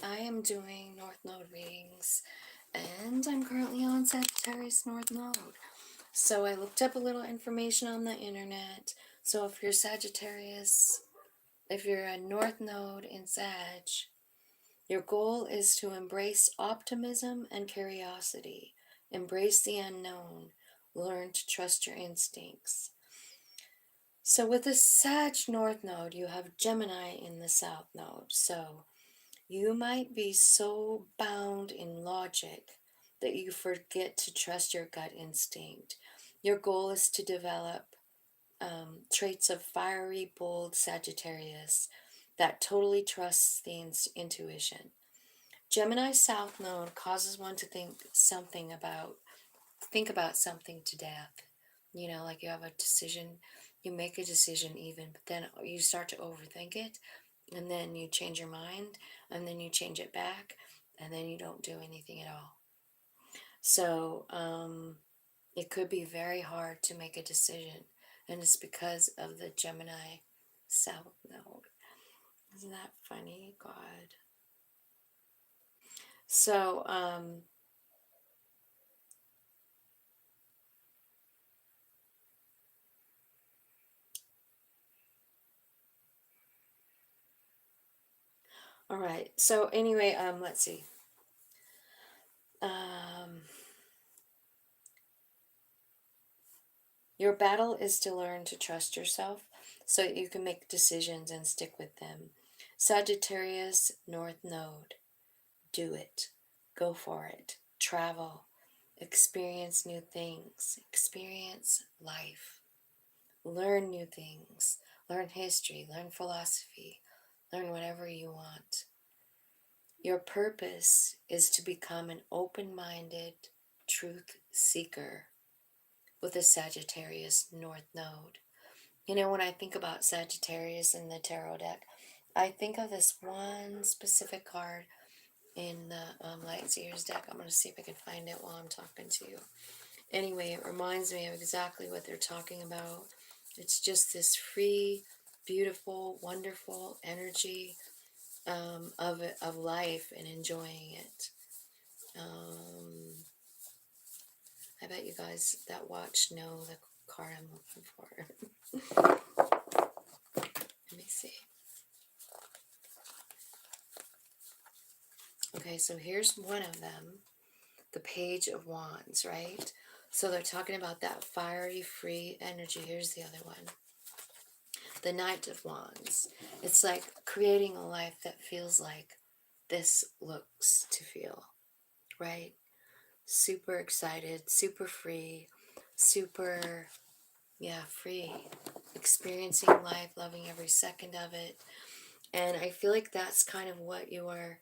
I am doing North Node readings, and I'm currently on Sagittarius North Node. So I looked up a little information on the internet. So if you're Sagittarius, if you're a North Node in Sag, your goal is to embrace optimism and curiosity, embrace the unknown, learn to trust your instincts. So with the Sag North Node, you have Gemini in the South Node. So you might be so bound in logic that you forget to trust your gut instinct. Your goal is to develop traits of fiery, bold Sagittarius that totally trusts the intuition. Gemini South Node causes one to think about something to death. You know, like you have a decision, you make a decision even, but then you start to overthink it, and then you change your mind, and then you change it back, and then you don't do anything at all. So it could be very hard to make a decision, and it's because of the Gemini South Node. Isn't that funny? God. So all right. So anyway, let's see. Your battle is to learn to trust yourself so that you can make decisions and stick with them. Sagittarius North Node. Do it. Go for it. Travel. Experience new things. Experience life. Learn new things. Learn history. Learn philosophy. Learn whatever you want. Your purpose is to become an open-minded truth seeker with a Sagittarius North Node. You know, when I think about Sagittarius in the tarot deck, I think of this one specific card in the Light Seers deck. I'm going to see if I can find it while I'm talking to you. Anyway, it reminds me of exactly what they're talking about. It's just this free, beautiful, wonderful energy of life and enjoying it. I bet you guys that watch know the card I'm looking for. Let me see. Okay, so here's one of them, the Page of Wands, right? So they're talking about that fiery, free energy. Here's the other one, the Knight of Wands. It's like creating a life that feels like this looks to feel, right? Super excited, super free, super, free. Experiencing life, loving every second of it. And I feel like that's kind of what your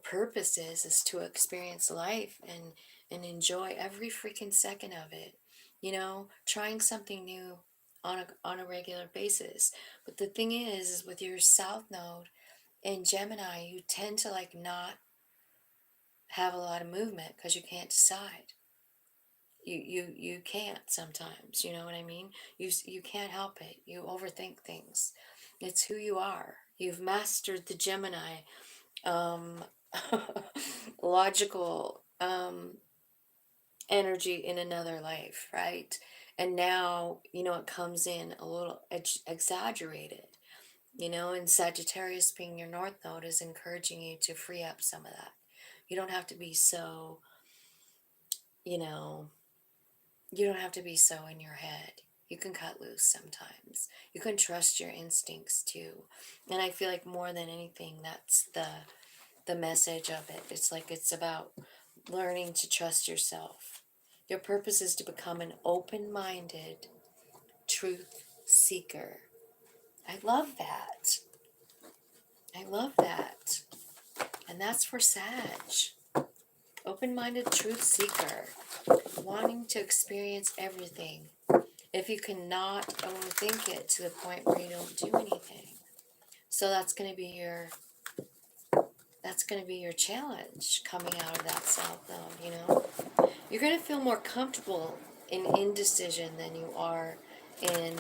purpose is to experience life and enjoy every freaking second of it. You know, trying something new on a regular basis. But the thing is with your South Node in Gemini, you tend to like not have a lot of movement because you can't decide. You can't sometimes, you know what I mean? You can't help it. You overthink things. It's who you are. You've mastered the Gemini um logical energy in another life, right? And now, you know, it comes in a little exaggerated, you know, and Sagittarius being your North Node is encouraging you to free up some of that. You don't have to be so, you know, you don't have to be so in your head. You can cut loose sometimes. You can trust your instincts too. And I feel like more than anything, that's the message of it. It's like it's about learning to trust yourself. Your purpose is to become an open-minded truth seeker. I love that. I love that. And that's for Sag. Open-minded truth seeker. Wanting to experience everything. If you cannot overthink it to the point where you don't do anything. So that's going to be your challenge coming out of that South Node, you know? You're going to feel more comfortable in indecision than you are in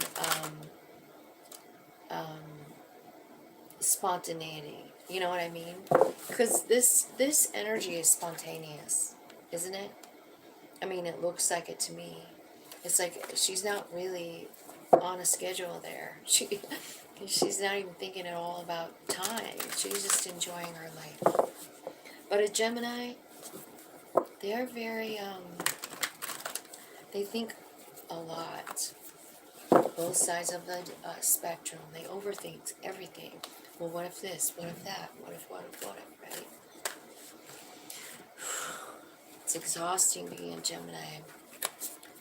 spontaneity. You know what I mean? Because this energy is spontaneous, isn't it? I mean, it looks like it to me. It's like she's not really on a schedule there. She's not even thinking at all about time. She's just enjoying her life. But a Gemini, they are very they think a lot. Both sides of the spectrum. They overthink everything. Well, what if this? What if that? What if, right? It's exhausting being a Gemini.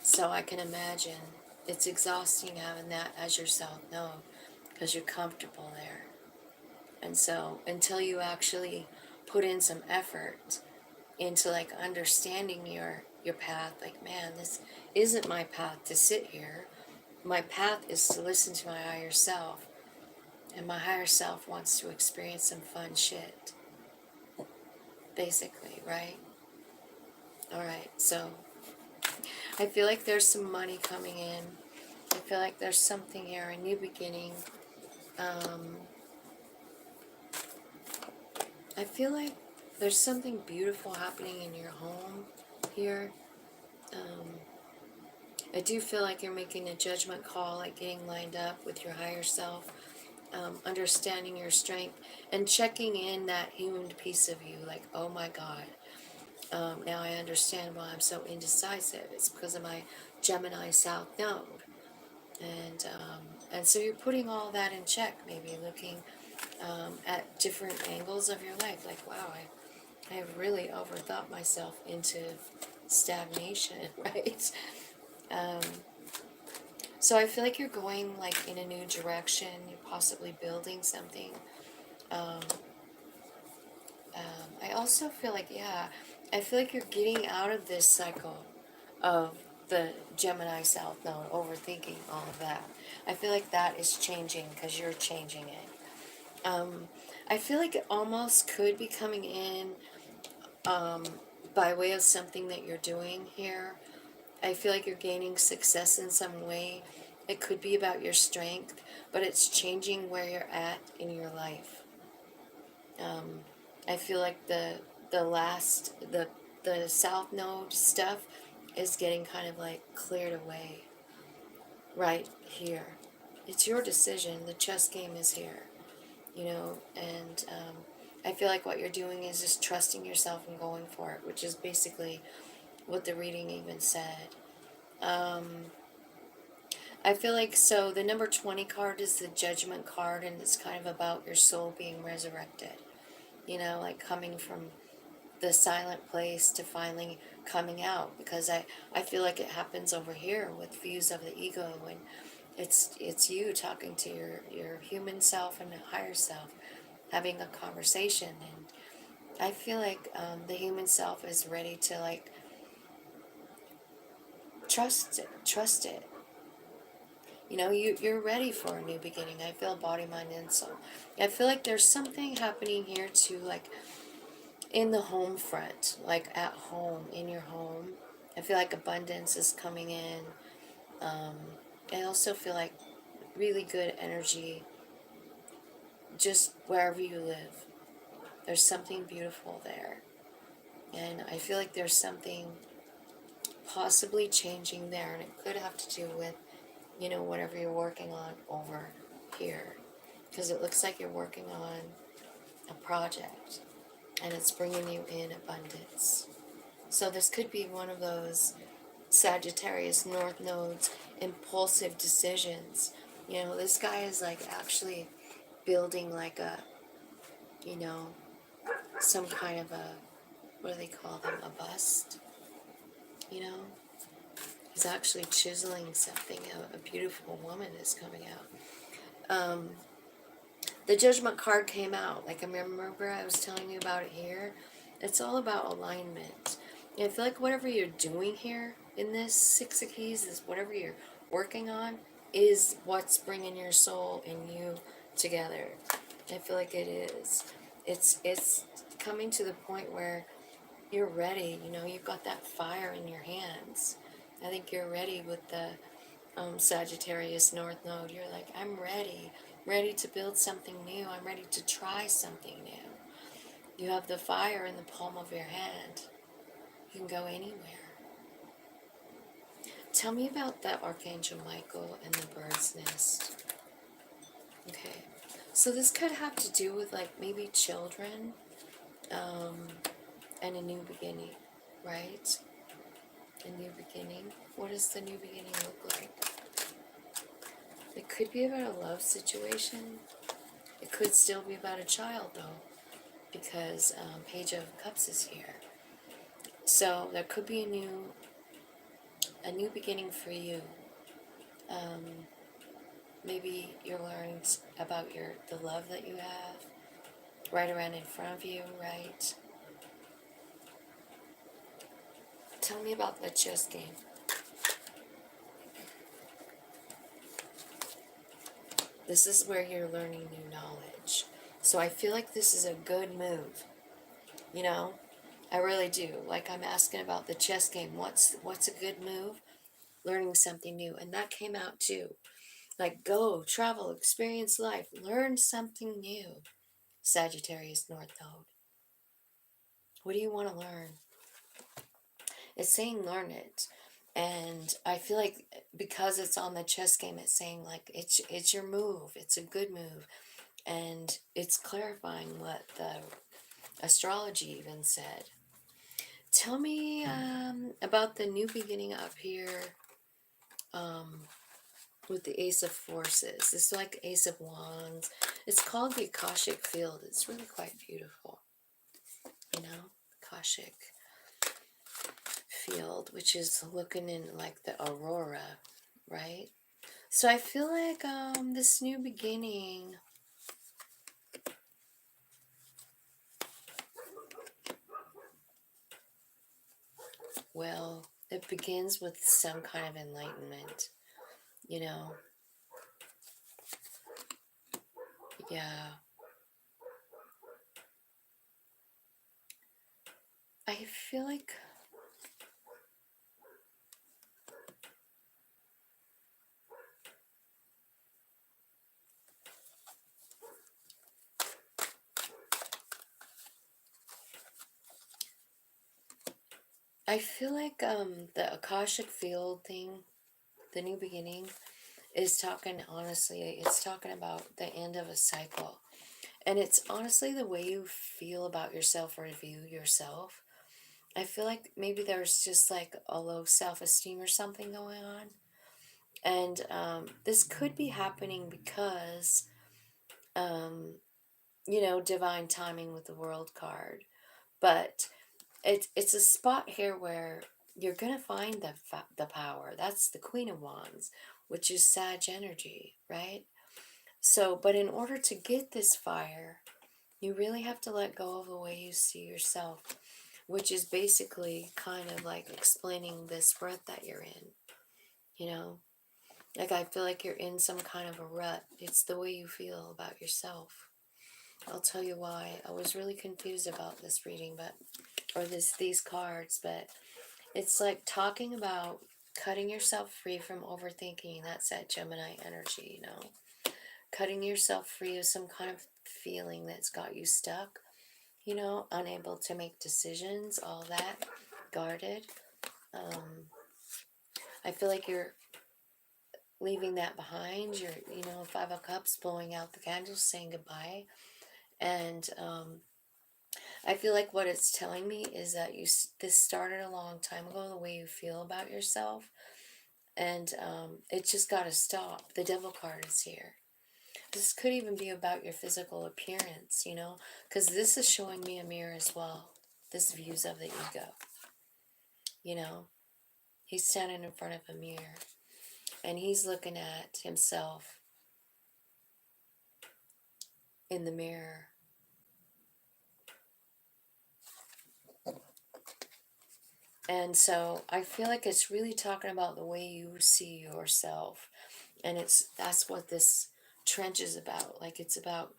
So I can imagine it's exhausting having that as your self-known because you're comfortable there. And so until you actually put in some effort into like understanding your path, like, man, this isn't my path to sit here. My path is to listen to my higher self. And my higher self wants to experience some fun shit. Basically, right? Alright, so I feel like there's some money coming in. I feel like there's something here, a new beginning. I feel like there's something beautiful happening in your home here. I do feel like you're making a judgment call, like getting lined up with your higher self, understanding your strength, and checking in that human piece of you, like, oh my God, now I understand why I'm so indecisive. It's because of my Gemini South Node. And so you're putting all that in check, maybe looking at different angles of your life, like, wow, I have really overthought myself into stagnation, right? So I feel like you're going like in a new direction. You're possibly building something. I also feel like, yeah, I feel like you're getting out of this cycle of the Gemini South Node, overthinking all of that. I feel like that is changing because you're changing it. I feel like it almost could be coming in by way of something that you're doing here. I feel like you're gaining success in some way. It could be about your strength, but it's changing where you're at in your life. I feel like the South Node stuff is getting kind of like cleared away right here. It's your decision. The chess game is here, you know, and I feel like what you're doing is just trusting yourself and going for it, which is basically what the reading even said. I feel like, so the number 20 card is the Judgment card, and it's kind of about your soul being resurrected. You know, like coming from the silent place to finally coming out, because I feel like it happens over here with views of the ego, and it's you talking to your human self and higher self, having a conversation, and I feel like the human self is ready to like trust it. You know, you're ready for a new beginning. I feel body, mind, and soul. I feel like there's something happening here too, like in the home front, like at home, in your home. I feel like abundance is coming in. I also feel like really good energy just wherever you live. There's something beautiful there. And I feel like there's something possibly changing there, and it could have to do with, you know, whatever you're working on over here. Because it looks like you're working on a project, and it's bringing you in abundance. So this could be one of those Sagittarius North Nodes impulsive decisions. You know, this guy is like actually building like a, you know, some kind of a, what do they call them, a bust, you know? He's actually chiseling something. A beautiful woman is coming out. The Judgment card came out. Like, I remember I was telling you about it here. It's all about alignment. And I feel like whatever you're doing here in this Six of Keys, is whatever you're working on, is what's bringing your soul and you together. I feel like it is. It's coming to the point where you're ready. You know, you've got that fire in your hands. I think you're ready with the Sagittarius North Node. You're like, I'm ready. ready to build something new. I'm ready to try something new. You have the fire in the palm of your hand. You can go anywhere. Tell me about that Archangel Michael and the bird's nest. Okay. So this could have to do with like maybe children and a new beginning, right? A new beginning. What does the new beginning look like? It could be about a love situation. It could still be about a child though, because Page of Cups is here. So there could be a new beginning for you. Maybe you're learning about the love that you have right around in front of you, right? Tell me about the chess game. This is where you're learning new knowledge. So I feel like this is a good move. You know, I really do. Like I'm asking about the chess game. What's a good move? Learning something new. And that came out too. Like go, travel, experience life, learn something new. Sagittarius North Node. What do you want to learn? It's saying learn it. And I feel like because it's on the chess game, it's saying like it's your move. It's a good move. And it's clarifying what the astrology even said. Tell me about the new beginning up here with the Ace of Forces. This is like Ace of Wands. It's called the Akashic Field. It's really quite beautiful. You know, Akashic Field, which is looking in like the aurora, right? So I feel like this new beginning, well, it begins with some kind of enlightenment, you know. Yeah. I feel like the Akashic Field thing, the new beginning, is talking, honestly, it's talking about the end of a cycle. And it's honestly the way you feel about yourself or view yourself. I feel like maybe there's just like a low self-esteem or something going on. And this could be happening because, you know, divine timing with the world card. But it's a spot here where you're going to find the power. That's the Queen of Wands, which is Sag energy, right? So, but in order to get this fire, you really have to let go of the way you see yourself, which is basically kind of like explaining this rut that you're in, you know? Like I feel like you're in some kind of a rut. It's the way you feel about yourself. I'll tell you why. I was really confused about this reading, or these cards, but it's like talking about cutting yourself free from overthinking. That's that Gemini energy, you know? Cutting yourself free of some kind of feeling that's got you stuck, you know, unable to make decisions, all that, guarded. I feel like you're leaving that behind. You're, you know, Five of Cups, blowing out the candles, saying goodbye. And I feel like what it's telling me is that this started a long time ago, the way you feel about yourself. And it just got to stop. The Devil card is here. This could even be about your physical appearance, you know, because this is showing me a mirror as well. This views of the ego, you know. He's standing in front of a mirror and he's looking at himself in the mirror. And so I feel like it's really talking about the way you see yourself. And that's what this trench is about. Like it's about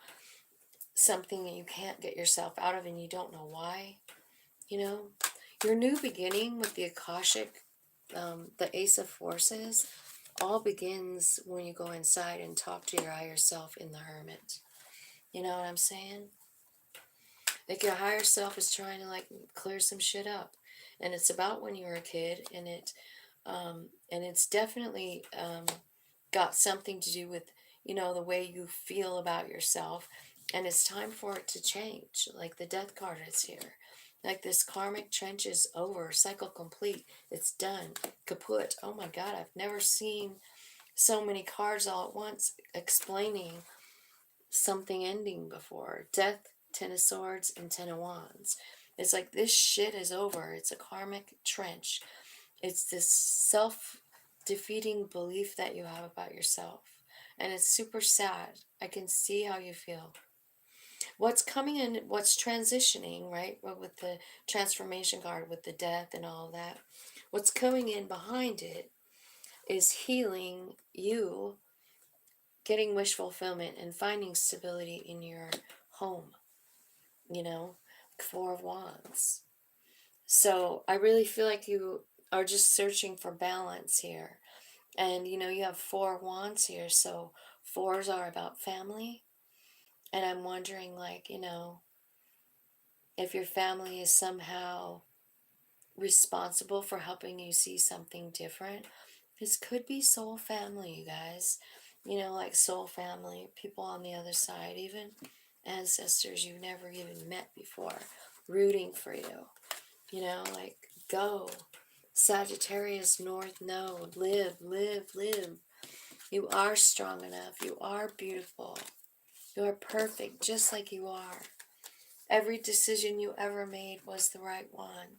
something that you can't get yourself out of and you don't know why. You know, your new beginning with the Akashic, the Ace of Forces, all begins when you go inside and talk to your higher self in the hermit. You know what I'm saying? Like your higher self is trying to like clear some shit up. And it's about when you were a kid, and it's definitely got something to do with, you know, the way you feel about yourself. And it's time for it to change. Like the death card is here. Like this karmic trench is over, cycle complete. It's done, kaput. Oh my God, I've never seen so many cards all at once explaining something ending before. Death, Ten of Swords, and Ten of Wands. It's like this shit is over. It's a karmic trench. It's this self-defeating belief that you have about yourself. And it's super sad. I can see how you feel. What's coming in, what's transitioning, right? With the transformation card, with the death and all of that. What's coming in behind it is healing you, getting wish fulfillment, and finding stability in your home. You know, Four of Wands. So I really feel like you are just searching for balance here. And, you know, you have Four of Wands here. So fours are about family. And I'm wondering, like, you know, if your family is somehow responsible for helping you see something different. This could be soul family, you guys. You know, like soul family, people on the other side, even ancestors you've never even met before, rooting for you. You know, like, go. Sagittarius North Node, live, live, live. You are strong enough. You are beautiful. You are perfect, just like you are. Every decision you ever made was the right one.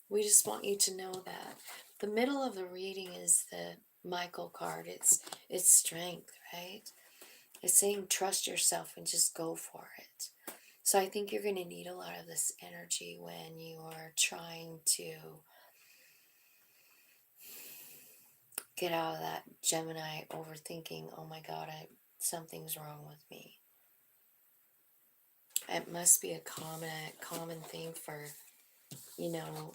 We just want you to know that. The middle of the reading is the Michael card. It's strength, right? It's saying trust yourself and just go for it. So I think you're going to need a lot of this energy when you are trying to get out of that Gemini overthinking. Oh my God, something's wrong with me. It must be a common thing for, you know,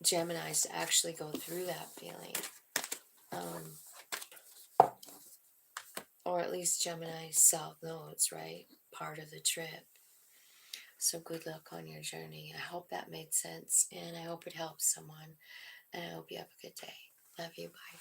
Geminis to actually go through that feeling. Or at least Gemini South nodes, right? Part of the trip. So good luck on your journey. I hope that made sense, and I hope it helps someone, and I hope you have a good day. Love you. Bye.